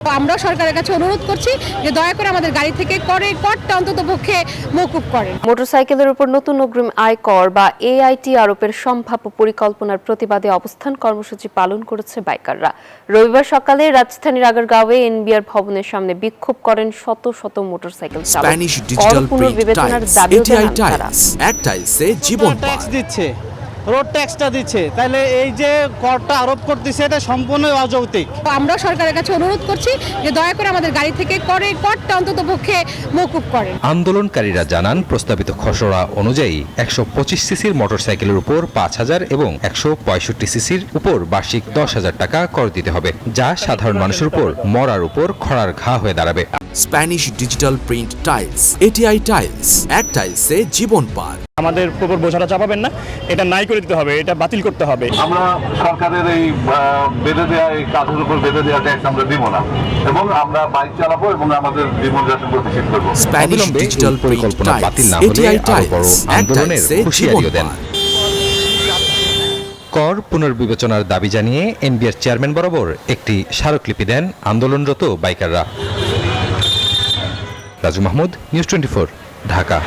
আমরা সরকারের কাছে অনুরোধ করছি যে দয়া করে আমাদের গাড়ি থেকে করটা অন্ততপক্ষে মওকুফ করেন। মোটরসাইকেলের উপর নতুন অগ্রিম আয় কর বা এআইটি আরোপের সম্ভাব্য পরিকল্পনার প্রতিবাদে অবস্থান কর্মসূচি পালন করেছে বাইকাররা। রবিবার সকালে রাজধানীর আগারগাঁওয়ে এনবিআর ভবনের সামনে বিক্ষোভ করেন শত শত মোটরসাইকেল চালক। Spanish digital print tiles, ATI tiles, এক টাইলসে জীবন ট্যাক্স দিচ্ছে, রোড ট্যাক্সটা দিচ্ছে, তাহলে এই যে করটা আরোপ করতেছে এটা সম্পূর্ণ অযৌক্তিক। আমরা সরকারের কাছে অনুরোধ করছি যে দয়া করে আমাদের গাড়ি থেকে করটা অন্ততপক্ষে মওকুফ করেন। আন্দোলনকারীরা জানান প্রস্তাবিত খসড়া অনুযায়ী 125 সিসির মোটরসাইকেলের উপর 5,000 এবং 165 সিসির উপর বার্ষিক 10,000 টাকা কর দিতে হবে, যা সাধারণ মানুষের উপর মরার উপর খড়ার ঘা হয়ে দাঁড়াবে। Spanish digital print tiles, ATI tiles, এক টাইলসে জীবন পার। আমাদের উপর বোঝাটা চাপাবেন না, এটা নাই করে দিতে হবে, এটা বাতিল করতে হবে। আমরা সরকারের এই বেঁধে দেওয়া এই কাজের উপর বেঁধে দেওয়া ট্যাক্স আমরা দিব না এবং আমরা বাইক চালাবো এবং আমাদের জীবন যাপন গতিশীল করবো। স্প্যানিশ ডিজিটাল পরিকল্পনা বাতিল না হলে এটিআই আরো বড় টাইলস, এক আন্দোলনের টাইলসে হুঁশিয়ারিও দেন। জীবন পার। কর পুনর্বিবেচনার দাবি জানিয়ে এনবিআর চেয়ারম্যান বরাবর একটি স্মারকলিপি দেন আন্দোলনরত বাইকাররা। রাজু মাহমুদ, নিউজ 24, ঢাকা।